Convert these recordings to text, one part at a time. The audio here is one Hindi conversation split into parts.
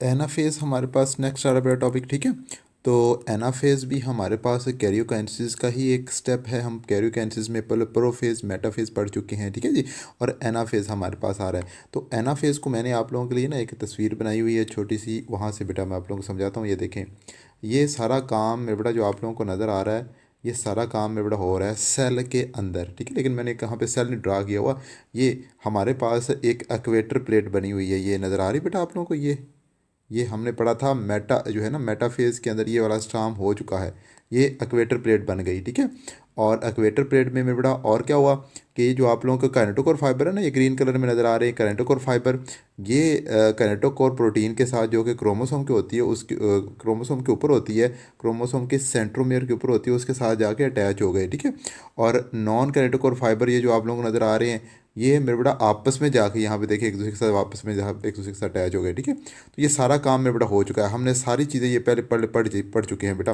एनाफेज हमारे पास नेक्स्ट आ रहा है बेटा टॉपिक, ठीक है। तो एनाफेज भी हमारे पास कैरियोकाइनेसिस का ही एक स्टेप है। हम कैरियोकाइनेसिस में पहले प्रोफेज मेटाफेज पढ़ चुके हैं, ठीक है जी। और एनाफेज हमारे पास आ रहा है। तो एनाफेज को मैंने आप लोगों के लिए ना एक तस्वीर बनाई हुई है छोटी सी, वहाँ से बेटा मैं आप लोगों को समझाता हूँ। ये देखें, ये सारा काम मेरे बेटा जो आप लोगों को नज़र आ रहा है, ये सारा काम मेरे बेटा हो रहा है सेल के अंदर, ठीक है। लेकिन मैंने कहाँ पे सेल नहीं ड्रा किया हुआ। ये हमारे पास एक एक्वेटर प्लेट बनी हुई है, ये नज़र आ रही बेटा आप लोगों को। ये हमने पढ़ा था मेटा जो है ना, मेटाफेज के अंदर ये वाला स्ट्राम हो चुका है। ये एक्वेटर प्लेट बन गई, ठीक है। और एक्वेटर प्लेट में मेरे बेटा और क्या हुआ कि जो आप लोगों का काइनेटोकोर फाइबर है ना, ये ग्रीन कलर में नज़र आ रहे हैं काइनेटोकोर फाइबर। ये काइनेटोकोर प्रोटीन के साथ जो कि क्रोमोसोम के होती है, उसके क्रोमोसोम के ऊपर होती है, क्रोमोसोम के सेंट्रोमियर के ऊपर होती है, उसके साथ जाके अटैच हो गए, ठीक है। और नॉन काइनेटोकोर फाइबर ये जो आप लोगों को नज़र आ रहे हैं, ये मेरे बेटा आपस में जाके यहाँ पे देखिए एक दूसरे के साथ आपस में जहाँ एक दूसरे के साथ अटैच हो गए, ठीक है। तो ये सारा काम मेरे बेटा हो चुका है। हमने सारी चीज़ें ये पहले पढ़ चुके हैं बेटा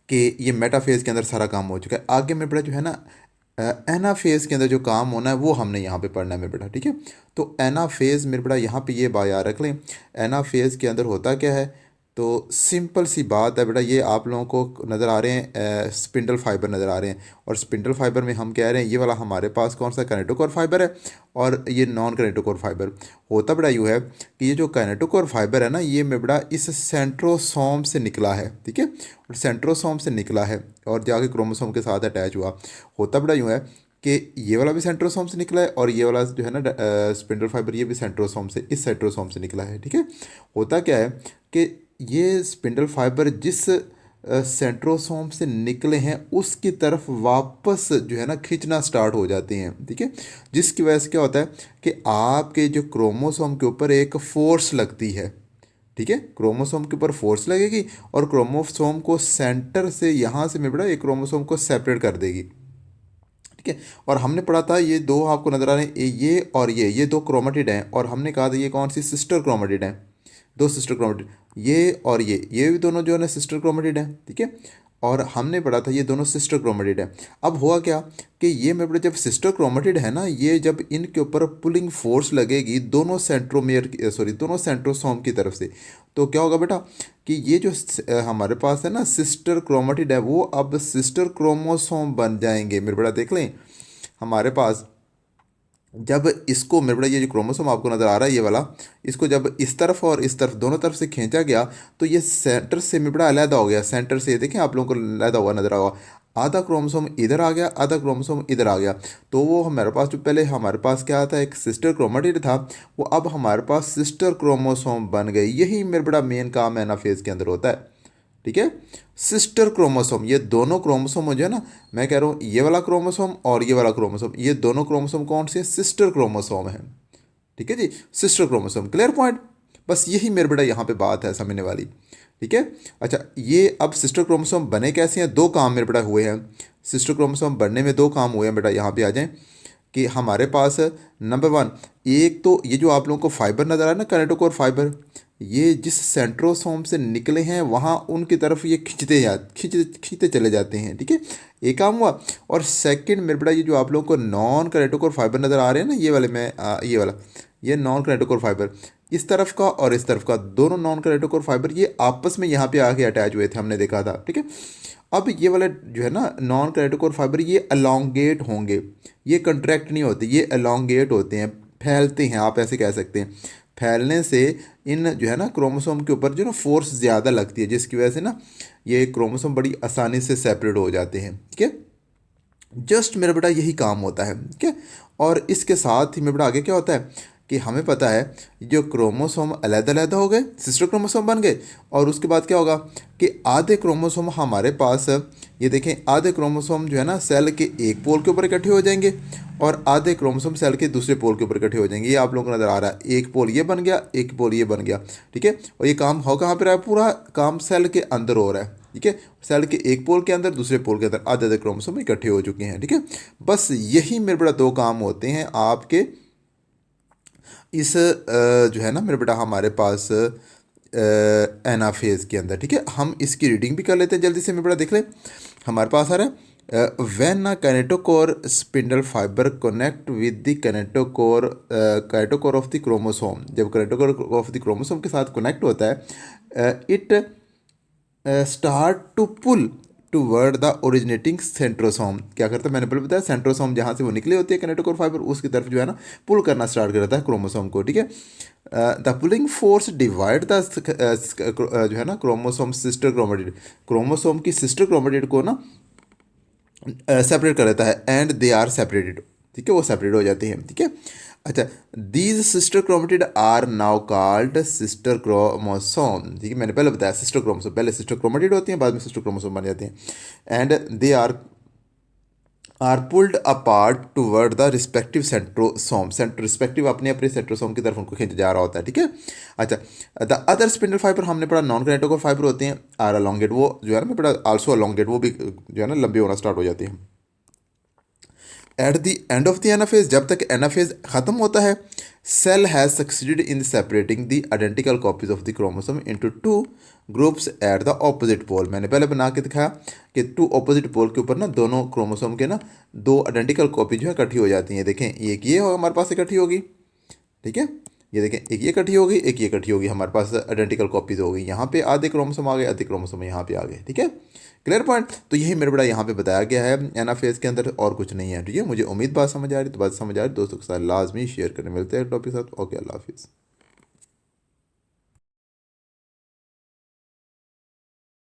कि ये मेटाफेज के अंदर सारा काम हो चुका है। आगे मेरे बेटा जो है ना, एनाफेज के अंदर जो काम होना है वो हमने यहाँ पे पढ़ना है मेरे बेटा, ठीक है। तो एनाफेज मेरे बेटा यहाँ पे ये बात याद रख लें, एनाफेज के अंदर होता क्या है। तो सिंपल सी बात है बेटा, ये आप लोगों को नज़र आ रहे हैं स्पिंडल फाइबर नज़र आ रहे हैं। और स्पिंडल फाइबर में हम कह रहे हैं ये वाला हमारे पास कौन सा कैनेटोकोर फाइबर है, और ये नॉन कैनेटोकोर फाइबर। होता बड़ा यूँ है कि ये जो कैनेटोकोर फाइबर है ना, ये में बड़ा इस सेंट्रोसोम से निकला है, ठीक है। और सेंट्रोसोम से निकला है और जाके क्रोमोसोम के साथ अटैच हुआ। होता बड़ा यूँ है कि ये वाला भी सेंट्रोसोम से निकला है, और ये वाला जो है ना स्पिंडल फाइबर, ये भी सेंट्रोसोम से, इस सेंट्रोसोम से निकला है, ठीक है। होता क्या है कि ये स्पिंडल फाइबर जिस सेंट्रोसोम से निकले हैं उसकी तरफ वापस जो है ना खींचना स्टार्ट हो जाते हैं, ठीक है। जिसकी वजह से क्या होता है कि आपके जो क्रोमोसोम के ऊपर एक फोर्स लगती है, ठीक है। क्रोमोसोम के ऊपर फोर्स लगेगी और क्रोमोसोम को सेंटर से यहाँ से मैं बड़ा एक क्रोमोसोम को सेपरेट कर देगी, ठीक है। और हमने पढ़ा था ये दो आपको नजर आ रहे हैं, ये और ये दो क्रोमेटिड हैं, और हमने कहा था ये कौन सी सिस्टर क्रोमेटिड हैं, दो सिस्टर क्रोमेटिड। ये और ये भी दोनों जो है ना सिस्टर क्रोमेटिड हैं, ठीक है। और हमने पढ़ा था ये दोनों सिस्टर क्रोमेटिड हैं। अब हुआ क्या कि ये मेरे बेटा जब सिस्टर क्रोमेटिड है ना, ये जब इनके ऊपर पुलिंग फोर्स लगेगी दोनों सेंट्रोमियर सॉरी दोनों सेंट्रोसोम की तरफ से, तो क्या होगा बेटा कि ये जो हमारे पास है ना सिस्टर क्रोमेटिड है, वो अब सिस्टर क्रोमोसोम बन जाएंगे मेरे बेटा। देख लें हमारे पास जब इसको मेरे बड़ा ये जो क्रोमोसोम आपको नज़र आ रहा है ये वाला, इसको जब इस तरफ और इस तरफ दोनों तरफ से खींचा गया, तो ये सेंटर से मेरे बड़ा अलहदा हो गया। सेंटर से देखें आप लोगों को अलहदा हुआ नज़र आ हुआ, आधा क्रोमोसोम इधर आ गया, आधा क्रोमोसोम इधर आ गया। तो वो हमारे पास जो पहले हमारे पास क्या था, एक सिस्टर क्रोमेटिड था, वो अब हमारे पास सिस्टर क्रोमोसोम बन गई। यही मेरे बड़ा मेन काम एनाफेज के अंदर होता है, ठीक है। सिस्टर क्रोमोसोम, ये दोनों क्रोमोसोम हो जाए ना, मैं कह रहा हूँ ये वाला क्रोमोसोम और ये वाला क्रोमोसोम, ये दोनों क्रोमोसोम कौन से सिस्टर क्रोमोसोम है, ठीक है जी। Sister chromosome, clear point. बस यही मेरे बेटा यहाँ पे बात है समझने वाली, ठीक है। अच्छा, ये अब सिस्टर क्रोमोसोम बने कैसे हैं, दो काम मेरे बेटा हुए हैं। सिस्टर क्रोमोसोम बनने में दो काम हुए हैं बेटा, यहाँ पे आ जाएं कि हमारे पास नंबर वन, एक तो ये जो आप लोगों को फाइबर नज़र आ रहा है ना कैनेटोकोर फाइबर, ये जिस सेंट्रोसोम से निकले हैं वहाँ उनकी तरफ ये खींचते चले जाते हैं, ठीक है। एक काम हुआ। और सेकंड मेरे बेटा ये जो आप लोगों को नॉन कैनेटोकोर फाइबर नज़र आ रहे हैं ना, ये वाले में ये वाला, ये नॉन कैनेटोकोर फाइबर, इस तरफ का और इस तरफ का दोनों नॉन कैनेटोकोर फाइबर ये आपस में यहाँ पे आके अटैच हुए थे, हमने देखा था, ठीक है। अब ये वाला जो है ना नॉन कैनेटोकोर फाइबर, ये अलोंगेट होंगे, ये कंट्रैक्ट नहीं होते, ये अलोंगेट होते हैं, फैलते हैं, आप ऐसे कह सकते हैं। फैलने से इन जो है ना क्रोमोसोम के ऊपर जो ना फोर्स ज़्यादा लगती है, जिसकी वजह से ना ये क्रोमोसोम बड़ी आसानी से सेपरेट हो जाते हैं, ठीक है। जस्ट मेरा बेटा यही काम होता है, ठीक है। और इसके साथ ही मेरा बेटा आगे क्या होता है कि हमें पता है जो क्रोमोसोम अलग-अलग हो गए, सिस्टर क्रोमोसोम बन गए, और उसके बाद क्या होगा कि आधे क्रोमोसोम हमारे पास, ये देखें आधे क्रोमोसोम जो है ना सेल के एक पोल के ऊपर इकट्ठे हो जाएंगे, और आधे क्रोमोसोम सेल के दूसरे पोल के ऊपर इकट्ठे हो जाएंगे। ये आप लोगों को नज़र आ रहा है, एक पोल ये बन गया, एक पोल ये बन गया, ठीक है। और ये काम हो कहाँ पर रहा है, पूरा काम सेल के अंदर हो रहा है, ठीक है। सेल के एक पोल के अंदर दूसरे पोल के अंदर आधे आधे क्रोमोसोम इकट्ठे हो चुके हैं, ठीक है। बस यही मेरे बड़ा दो काम होते हैं आपके इस जो है ना मेरे बेटा हमारे पास एनाफेज के अंदर, ठीक है। हम इसकी रीडिंग भी कर लेते हैं जल्दी से, मेरे बेटा देख लें हमारे पास आ रहा है when a kinetochore spindle fiber connect with the kinetochore of the chromosome, जब kinetochore of the chromosome के साथ connect होता है, it start to pull toward the originating centrosome. क्या करता है, मैंने पहले बताया सेंट्रोसोम जहाँ से वो निकले होती है किनेटोकोर फाइबर, उसकी तरफ जो है ना पुल करना स्टार्ट कर देता है क्रोमोसोम को, ठीक है। The pulling force divide the जो है ना क्रोमोसोम सिस्टर क्रोमेटिड, क्रोमोसोम की सिस्टर क्रोमेटिड को ना सेपरेट कर देता है, एंड दे आर सेपरेटेड, ठीक है, वो सेपरेट हो जाती हैं, ठीक है। अच्छा, these sister chromatid are now called sister chromosome, ठीक है, मैंने पहले बताया सिस्टर क्रोमोसोम, पहले सिस्टर क्रोमेटिड होती हैं, बाद में सिस्टर क्रोमोसोम बन जाती हैं, and they are pulled apart toward the respective centrosome, respective अपने अपने सेंट्रोसोम की तरफ उनको खींचा जा रहा होता है, ठीक है। अच्छा, द अदर स्पिंडल फाइबर हमने पढ़ा नॉन किनेटोकोर फाइबर होते हैं, आर अलोंगेट, वो जो है ना मैं पढ़ा आल्सो अलोंगेट, वो भी जो है ना लंबे होना स्टार्ट हो जाती हैं। At the end of the anaphase, जब तक एनाफेज खत्म होता है, cell has succeeded in separating the identical copies of the chromosome into two groups at the opposite pole. मैंने पहले बना के दिखाया कि टू ऑपोजिट पोल के ऊपर ना दोनों क्रोमोसोम के ना दो आइडेंटिकल कॉपी जो है इकट्ठी हो जाती हैं। देखें एक ये होगा हमारे पास इकट्ठी होगी, ठीक है, ये देखें एक ये इकट्ठी होगी, एक ये इकट्ठी होगी, हमारे पास आइडेंटिकल कॉपीज हो गई। यहाँ पे आधे क्रोमोसोम आ गए, आधे क्रोमोसोम यहाँ पे आ गए, ठीक है, क्लियर पॉइंट। तो यही मेरे बड़ा यहाँ पे बताया गया है एनाफेज के अंदर, और कुछ नहीं है, ठीक है। मुझे उम्मीद बात समझ आ रही, तो बात समझ आ रही दोस्तों के साथ लाजमी शेयर करने, मिलते हैं टॉपिक के साथ। ओके, अल्लाह हाफिज़।